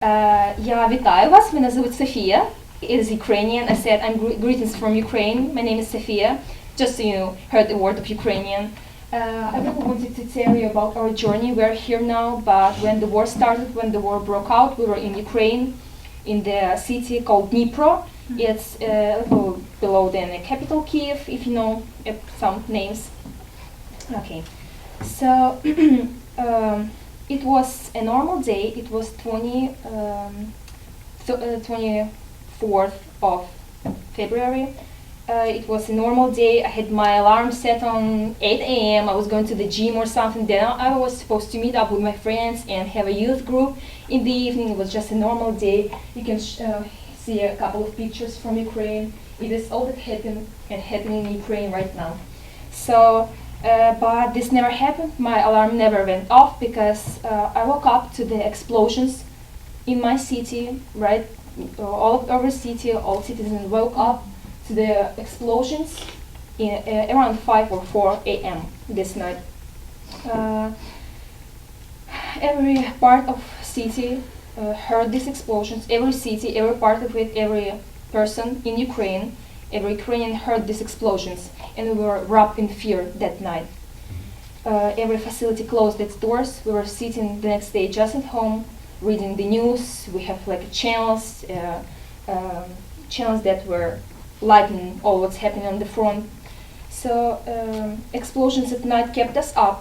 Я вітаю вас, мене звуть Sophia. It is Ukrainian. I said I'm greetings from Ukraine. My name is Sophia. Just so you heard the word of Ukrainian. I really wanted to tell you about our journey. We're here now, but when the war started, when the war broke out, we were in Ukraine, in the city called Dnipro. It's below the capital Kiev, if you know some names. Okay, so it was a normal day. It was 24th of February. It was a normal day. I had my alarm set on 8 a.m. I was going to the gym or something. Then I was supposed to meet up with my friends and have a youth group in the evening. It was just a normal day. You can see a couple of pictures from Ukraine. It is all that happening in Ukraine right now. So, but this never happened. My alarm never went off because I woke up to the explosions in my city, right? All over the city, all citizens woke up to the explosions around 5 or 4 a.m. this night. Every part of city heard these explosions. Every city, every part of it, every person in Ukraine, every Ukrainian heard these explosions, and we were wrapped in fear that night. Every facility closed its doors. We were sitting the next day just at home, reading the news. We have like channels that were lighting all what's happening on the front. So explosions at night kept us up.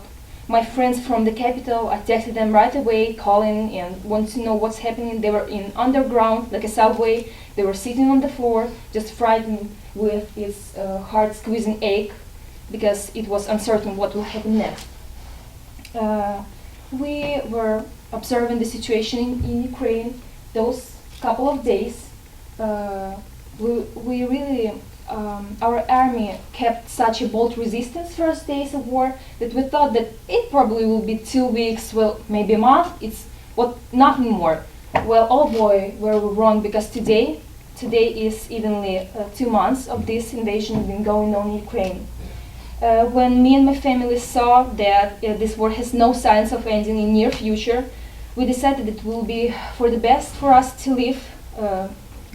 My friends from the capital, I texted them right away, calling and wanted to know what's happening. They were in underground, like a subway. They were sitting on the floor, just frightened with its heart-squeezing ache, because it was uncertain what will happen next. We were observing the situation in Ukraine those couple of days. We really, our army kept such a bold resistance first days of war that we thought that it probably will be 2 weeks, well, maybe a month. It's nothing more. Well, oh boy, were we wrong, because today is evenly 2 months of this invasion been going on in Ukraine. When me and my family saw that this war has no signs of ending in near future, we decided it will be for the best for us to leave,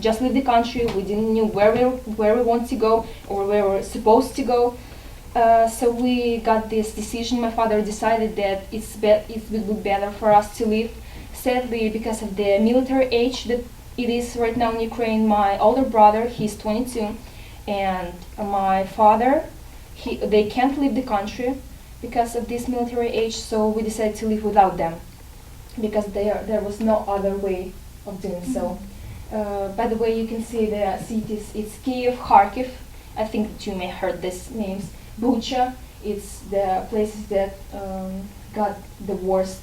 just leave the country. We didn't know where we want to go or where we're supposed to go. So we got this decision. My father decided that it would be better for us to leave. Sadly, because of the military age that it is right now in Ukraine, my older brother, he's 22, and my father, they can't leave the country because of this military age, so we decided to leave without them, because there was no other way of doing so. By the way, you can see the cities. It's Kiev, Kharkiv. I think that you may heard these names. Bucha. It's the places that got the worst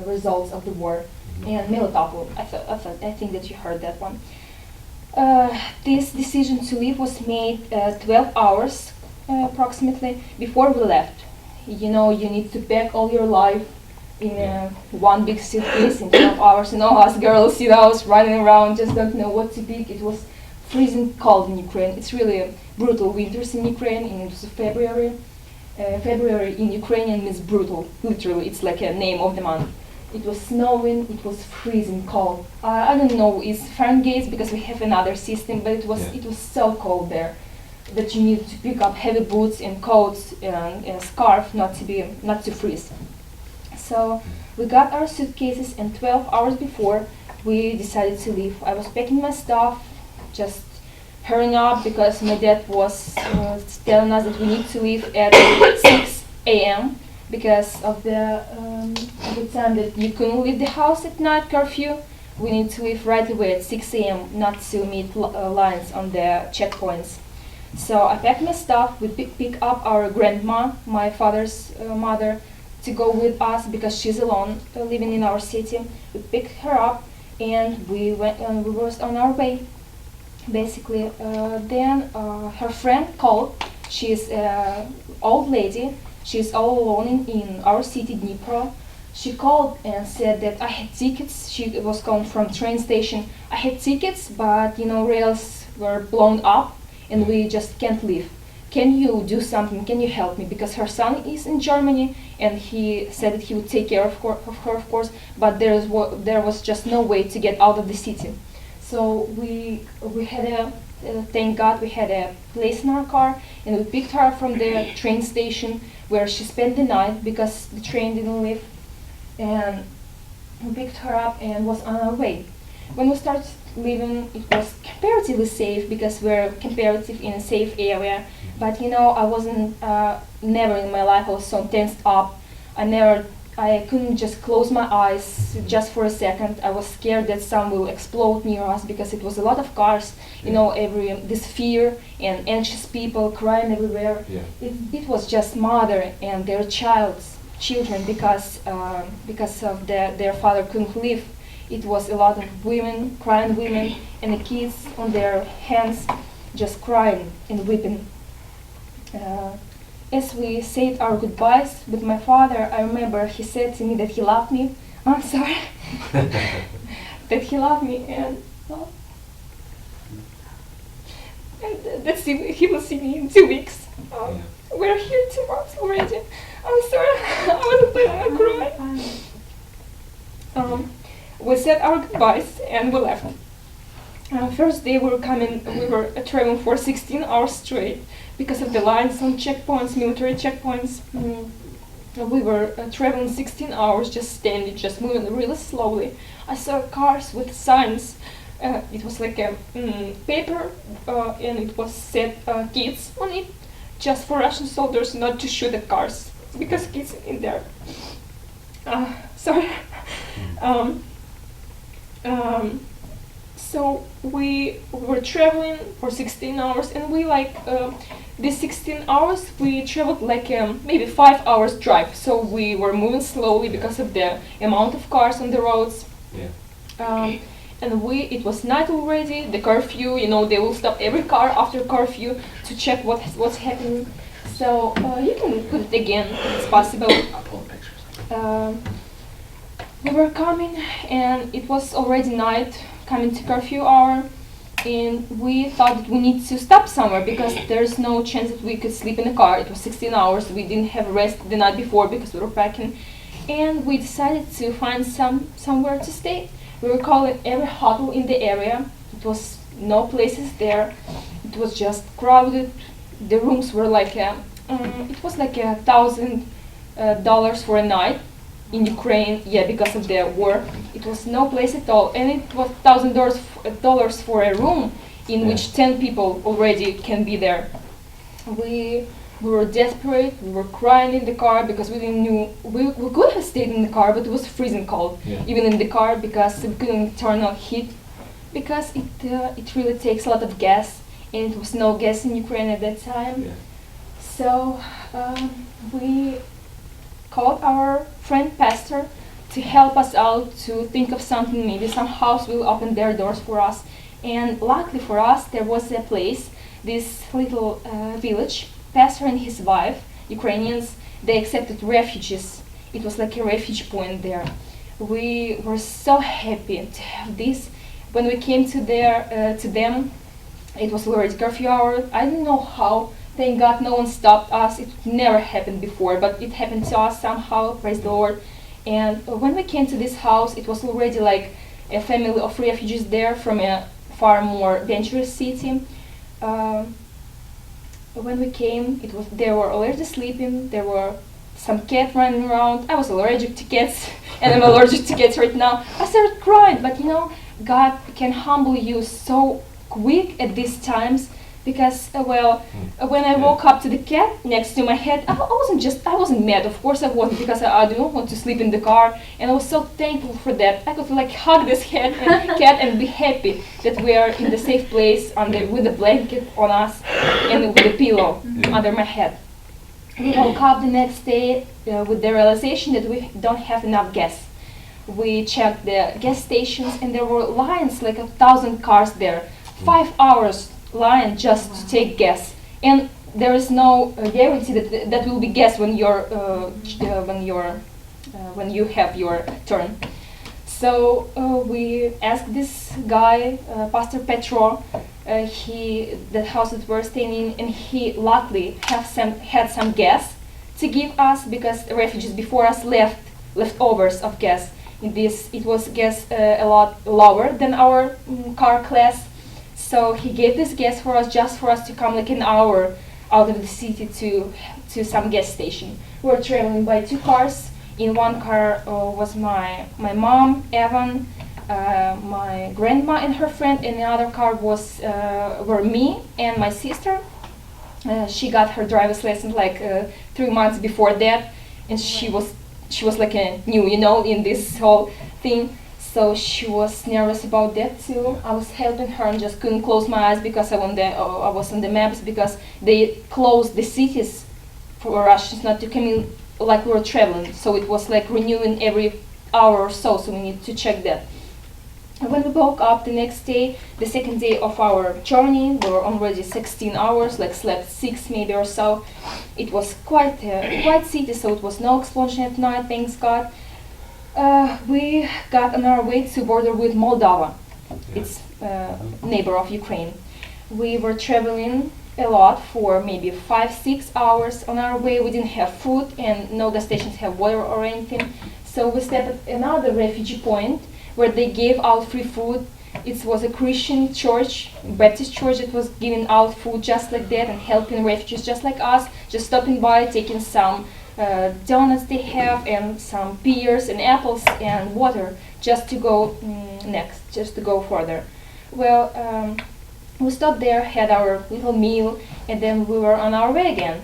results of the war. And Melitopol. I think that you heard that one. This decision to leave was made 12 hours approximately before we left. You know, you need to pack all your life in one big suitcase in 12 hours, and all us girls, you know, running around, just don't know what to pick. It was freezing cold in Ukraine. It's really brutal winters in Ukraine, and it was February. February in Ukrainian means brutal, literally. It's like a name of the month. It was snowing, it was freezing cold. I don't know, it's Fahrenheit because we have another system, but it was so cold there that you need to pick up heavy boots and coats and a scarf not to freeze. So we got our suitcases, and 12 hours before we decided to leave. I was packing my stuff, just hurrying up because my dad was telling us that we need to leave at 6 a.m. because of the time that you couldn't leave the house at night curfew. We need to leave right away at 6 a.m. not to meet lines on the checkpoints. So I packed my stuff. We pick up our grandma, my father's mother, to go with us because she's alone living in our city. We picked her up and we were on our way. Basically, then her friend called. She's an old lady. She's all alone in our city, Dnipro. She called and said that I had tickets. She was calling from train station. I had tickets, but rails were blown up and we just can't leave. can you do something? Can you help me? Because her son is in Germany, and he said that he would take care of her, of course, but there was just no way to get out of the city. So we had thank God we had a place in our car, and we picked her up from the train station where she spent the night because the train didn't leave, and we picked her up and was on our way. When we started leaving, it was comparatively safe because we're comparative in a safe area. But I wasn't, never in my life I was so tensed up. I couldn't just close my eyes just for a second. I was scared that some will explode near us because it was a lot of cars, this fear and anxious people crying everywhere. Yeah. It was just mother and their children because of their father couldn't live. It was a lot of women, crying women, and the kids on their hands just crying and weeping. As we said our goodbyes with my father, I remember he said to me that he loved me. I'm sorry. That he loved me, and that he will see me in 2 weeks. We're here 2 months already. I'm sorry. I wasn't planning on crying. We said our goodbyes and we left. First day we were traveling for 16 hours straight because of the lines on checkpoints, military checkpoints. We were traveling 16 hours, just standing, just moving really slowly. I saw cars with signs. It was like a paper, and it was said kids on it, just for Russian soldiers not to shoot at cars because kids in there. Sorry. So we were traveling for 16 hours, and these 16 hours we traveled like maybe 5 hours drive. So we were moving slowly because of the amount of cars on the roads. Yeah. And it was night already. The curfew, they will stop every car after curfew to check what's happening. So you can put it again if it's possible. I'll pull the pictures. We were coming, and it was already night, coming to curfew hour, and we thought that we need to stop somewhere because there's no chance that we could sleep in the car. It was 16 hours. We didn't have rest the night before because we were packing, and we decided to find somewhere to stay. We were calling every hotel in the area. It was no places there. It was just crowded. The rooms were like it was like $1,000 for a night. In Ukraine, because of the war, it was no place at all, and it was $1,000 for a room in which 10 people already can be there. We were desperate. We were crying in the car because we didn't know we could have stayed in the car, but it was freezing cold, even in the car, because we couldn't turn on heat because it really takes a lot of gas, and it was no gas in Ukraine at that time. Yeah. So we called our friend pastor to help us out, to think of something. Maybe some house will open their doors for us. And luckily for us, there was a place, this little village. Pastor and his wife, Ukrainians, they accepted refugees. It was like a refuge point there. We were so happy to have this. When we came to them, it was already curfew hour. I don't know how. Thank God no one stopped us. It never happened before, but it happened to us somehow, praise the Lord. And when we came to this house, it was already like a family of refugees there from a far more dangerous city. When we came, they were already sleeping. There were some cats running around. I was allergic to cats, and I'm allergic to cats right now. I started crying, but God can humble you so quick at these times. Because when I woke up to the cat next to my head, I wasn't mad. Of course I wasn't, because I don't want to sleep in the car, and I was so thankful for that. I could hug this cat and be happy that we are in the safe place with a blanket on us and with a pillow under my head. We woke up the next day with the realization that we don't have enough gas. We checked the gas stations, and there were lines, like 1,000 cars there. 5 hours line just to take gas, and there is no guarantee that will be gas when you have your turn. So we asked this guy, Pastor Petro, the house that we're staying in, and he luckily had some gas to give us, because refugees before us left leftovers of gas. In this, it was gas a lot lower than our car class, so he gave this gas for us, just for us to come like an hour out of the city to some gas station. We were traveling by 2 cars. In one car was my mom, Evan, my grandma and her friend. In the other car were me and my sister. She got her driver's license like 3 months before that, and she was like a new, in this whole thing. So she was nervous about that too. I was helping her and just couldn't close my eyes because I was on the maps, because they closed the cities for Russians not to come in like we were traveling. So it was like renewing every hour or so we need to check that. And when we woke up the next day, the second day of our journey, we were already 16 hours, like slept 6 maybe or so. It was quite city, so it was no explosion at night, thanks God. We got on our way to border with Moldova. It's neighbor of Ukraine. We were traveling a lot for maybe 5-6 hours on our way. We didn't have food, and no gas stations have water or anything. So we stopped at another refugee point where they gave out free food. It was a Christian church, Baptist church, that was giving out food just like that and helping refugees just like us, just stopping by, taking some donuts they have and some pears and apples and water just to go just to go further. Well, we stopped there, had our little meal, and then we were on our way again.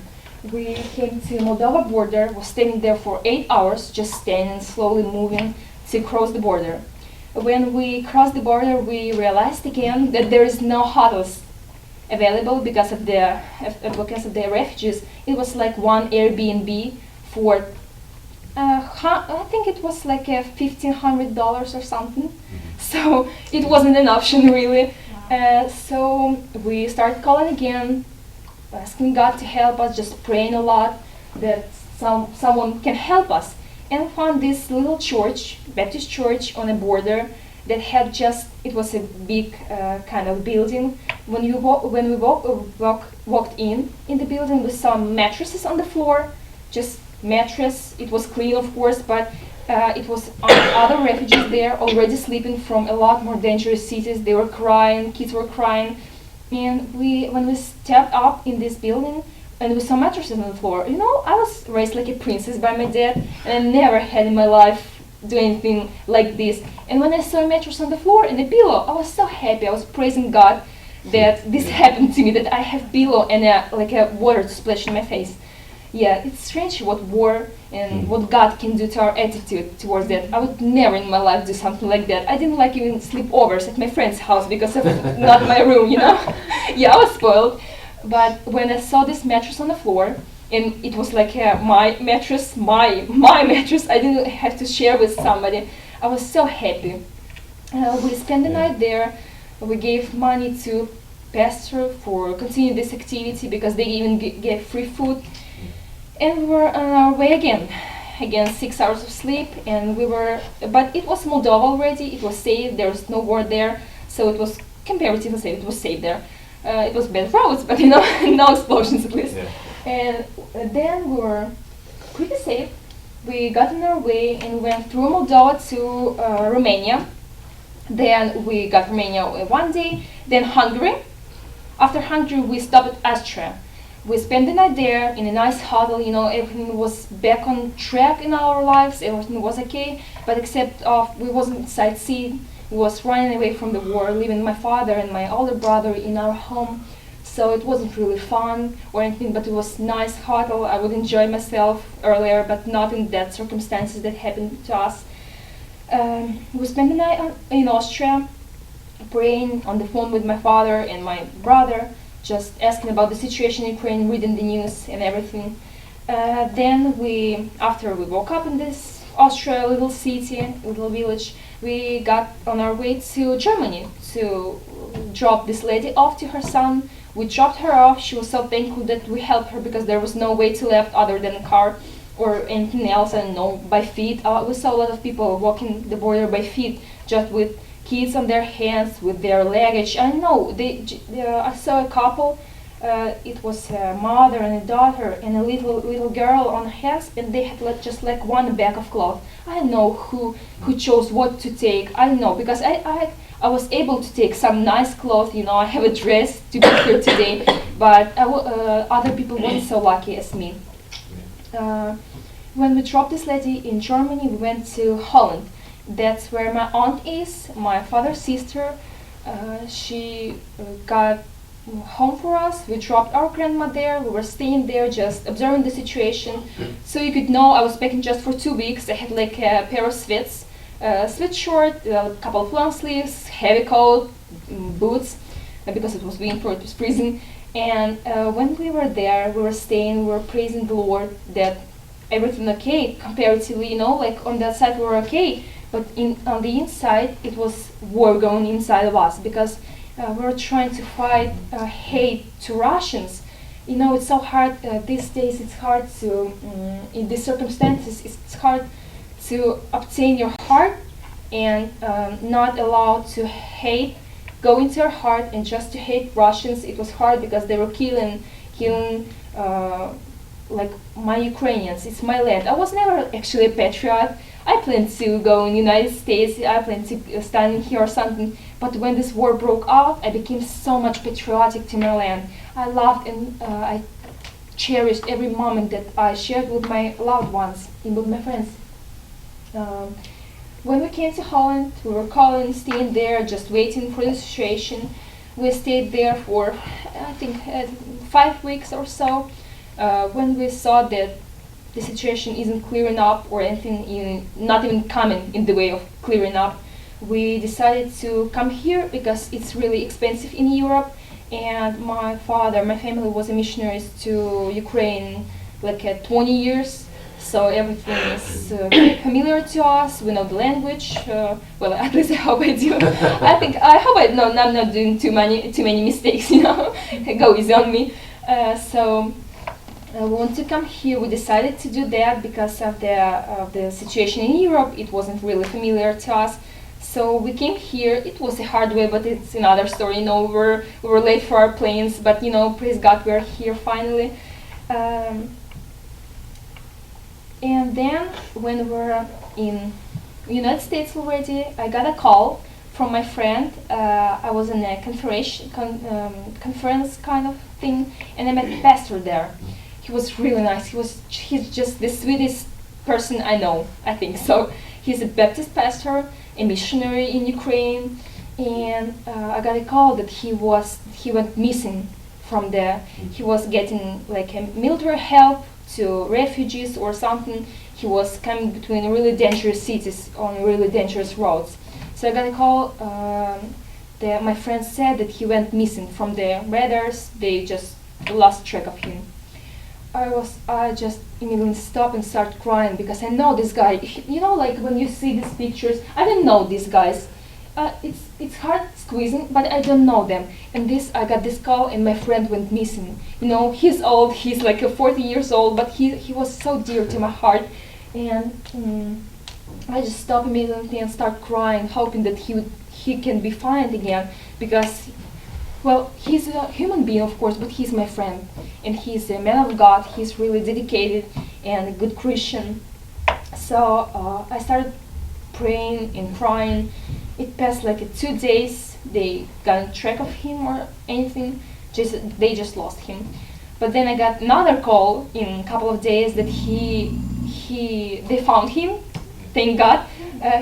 We came to Moldova border, was standing there for 8 hours, just standing, slowly moving to cross the border. When we crossed the border, we realized again that there is no hotels available because of the refugees. It was like one Airbnb for I think it was like $1,500 or something. So it wasn't an option really. So we started calling again, asking God to help us, just praying a lot that someone can help us, and found this little church, Baptist church on a border that had it was a big kind of building. When we walked in the building, we saw mattresses on the floor, just mattress. It was clean, of course, but it was other refugees there already sleeping from a lot more dangerous cities. They were crying, kids were crying, and when we stepped up in this building and we saw mattresses on the floor, I was raised like a princess by my dad, and I never had in my life do anything like this. And when I saw a mattress on the floor and a pillow, I was so happy. I was praising God that this happened to me, that I have pillow and a water to splash in my face. Yeah, it's strange what war and what God can do to our attitude towards that. I would never in my life do something like that. I didn't like even sleepovers at my friend's house because of not my room, Yeah, I was spoiled. But when I saw this mattress on the floor, and it was like my mattress, my mattress, I didn't have to share with somebody, I was so happy. We spent the night there. We gave money to pastor for continue this activity because they even gave free food. And we were on our way again 6 hours of sleep, and but it was Moldova already, it was safe, there was no war there, so it was comparatively safe, it was safe there. It was bad roads, but no explosions at least. Yeah. And then we were pretty safe. We got on our way and went through Moldova to Romania. Then we got Romania one day, then Hungary. After Hungary, we stopped at Austria. We spent the night there in a nice hotel, everything was back on track in our lives, everything was okay, but except we wasn't sightseeing, we was running away from the war, leaving my father and my older brother in our home, so it wasn't really fun or anything, but it was nice hotel. I would enjoy myself earlier, but not in that circumstances that happened to us. We spent the night in Austria, praying on the phone with my father and my brother, just asking about the situation in Ukraine, reading the news and everything. Then after we woke up in this Austria little city, little village, we got on our way to Germany to drop this lady off to her son. We dropped her off. She was so thankful that we helped her because there was no way to left other than a car or anything else, I don't know, by feet. We saw a lot of people walking the border by feet, just with kids on their hands with their luggage. I know I saw a couple. It was a mother and a daughter and a little girl on hands, and they had just like one bag of clothes. I know who chose what to take. I know because I was able to take some nice clothes. I have a dress to be here today, but other people weren't so lucky as me. When we dropped this lady in Germany, we went to Holland. That's where my aunt is, my father's sister. She got home for us. We dropped our grandma there. We were staying there, just observing the situation. So you could know I was packing just for 2 weeks. I had like a pair of sweats, sweatshirt, a couple of long sleeves, heavy coat, boots, because it was winter, it was freezing. And when we were there, we were staying, we were praising the Lord that everything okay, comparatively, like on that side we were okay, but on the inside it was war going inside of us, because we were trying to fight hate to Russians. It's so hard these days. It's hard to, in these circumstances, it's hard to obtain your heart and not allow to hate go into your heart and just to hate Russians. It was hard because they were killing like my Ukrainians. It's my land. I was never actually a patriot. I planned to go in the United States. I planned to stand here or something. But when this war broke out, I became so much patriotic to my land. I loved and I cherished every moment that I shared with my loved ones and with my friends. When we came to Holland, we were calling, staying there, just waiting for the situation. We stayed there for, I think, 5 weeks or so. When we saw that the situation isn't clearing up or anything, not even coming in the way of clearing up, we decided to come here because it's really expensive in Europe. And my family was a missionary to Ukraine like 20 years. So everything is very familiar to us. We know the language. Well, at least I hope I do. I hope I'm not doing too many mistakes. Go easy on me. So we want to come here. We decided to do that because of the situation in Europe. It wasn't really familiar to us. So we came here. It was a hard way, but it's another story. We were late for our planes, but praise God, we're here finally. And then when we were in United States already, I got a call from my friend. I was in a conference kind of thing, and I met a pastor there. He was really nice. He's just the sweetest person I know, I think. So he's a Baptist pastor, a missionary in Ukraine, and I got a call that he went missing from there. He was getting like a military help to refugees or something. He was coming between really dangerous cities on really dangerous roads. So I got a call. My friend said that he went missing from the radars. They just lost track of him. I just immediately stopped and started crying because I know this guy. Like when you see these pictures, I don't know these guys. It's hard squeezing, but I don't know them. And I got this call, and my friend went missing. He's old. He's like 40 years old, but he was so dear to my heart. And I just stopped immediately and started crying, hoping that he can be found again, because, well, he's a human being, of course, but he's my friend, and he's a man of God. He's really dedicated and a good Christian. So I started praying and crying. It passed like 2 days. They got track of him or anything. They just lost him. But then I got another call in a couple of days that they found him. Thank God.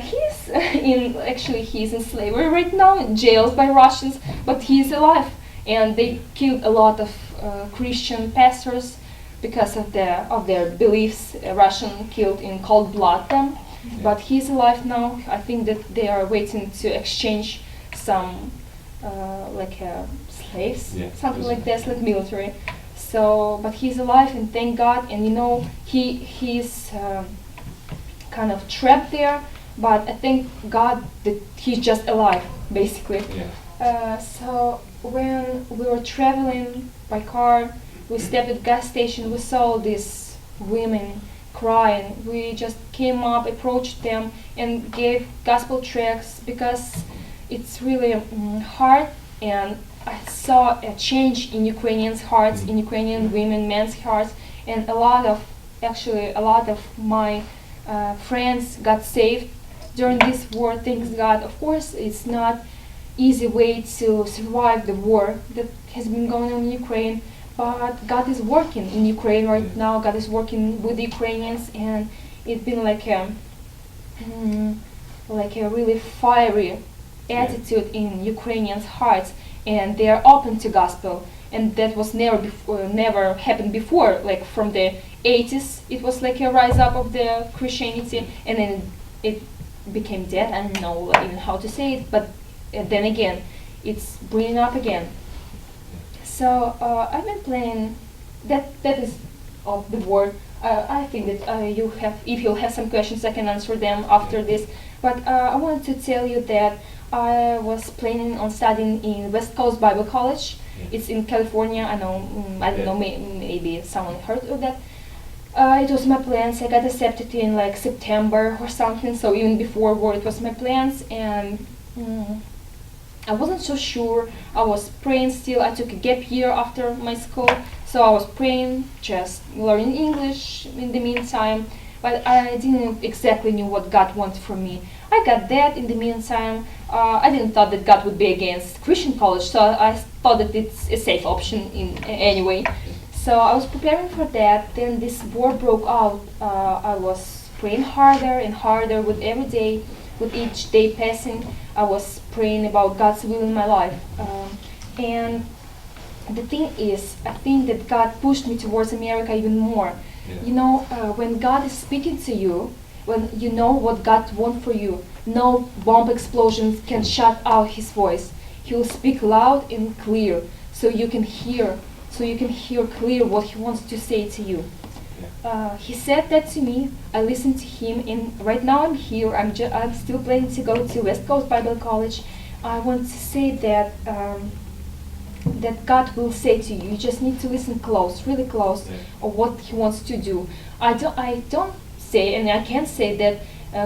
He's in slavery right now, jailed by Russians, but he's alive. And they killed a lot of Christian pastors because of their beliefs. Russian killed in cold blood them. But he's alive now. I think that they are waiting to exchange some slaves, something like this, like military. So, but he's alive, and thank God. And he's kind of trapped there. But I thank God that he's just alive, basically. Yeah. So when we were traveling by car, we stopped at the gas station. We saw these women crying. We just came up, approached them, and gave gospel tracts because it's really hard, and I saw a change in Ukrainians' hearts, in Ukrainian women, men's hearts, and a lot of my friends got saved during this war. Thanks God. Of course, it's not easy way to survive the war that has been going on in Ukraine, but God is working in Ukraine right now. God is working with the Ukrainians, and it's been like a really fiery attitude in Ukrainians' hearts, and they are open to gospel, and that was never happened before. Like from the 80s, it was like a rise up of the Christianity, and then it became dead. I don't know even how to say it, but then again, it's bringing up again. So I've been playing. That is of the war. I think that if you have some questions, I can answer them after this. But I wanted to tell you that I was planning on studying in West Coast Bible College. It's in California. I don't know. Maybe someone heard of that. It was my plans. I got accepted in like September or something. So even before war, it was my plans, and I wasn't so sure. I was praying still. I took a gap year after my school, so I was praying, just learning English in the meantime. But I didn't exactly knew what God wanted from me. I got that in the meantime. I didn't thought that God would be against Christian college, so I thought that it's a safe option in anyway. So I was preparing for that. Then this war broke out. I was praying harder and harder with every day. With each day passing, I was praying about God's will in my life. And the thing is, I think that God pushed me towards America even more. You know, when God is speaking to you, when you know what God wants for you, no bomb explosions can shut out His voice. He will speak loud and clear, so you can hear clear what He wants to say to you. He said that to me. I listened to him, and right now I'm here. I'm still planning to go to West Coast Bible College. I want to say that that God will say to you. You just need to listen close, really close, of what He wants to do. I don't say, and I can't say that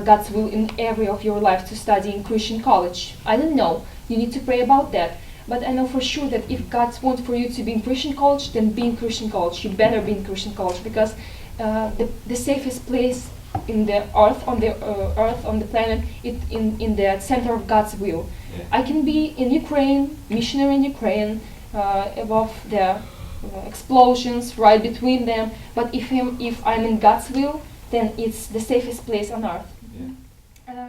God's will in every of your life to study in Christian college. I don't know. You need to pray about that. But I know for sure that if God wants for you to be in Christian college, then be in Christian college. You better be in Christian college, because the safest place in the earth, on the planet, in the center of God's will. I can be in Ukraine, missionary in Ukraine, above the explosions, right between them. But if I'm in God's will, then it's the safest place on earth. And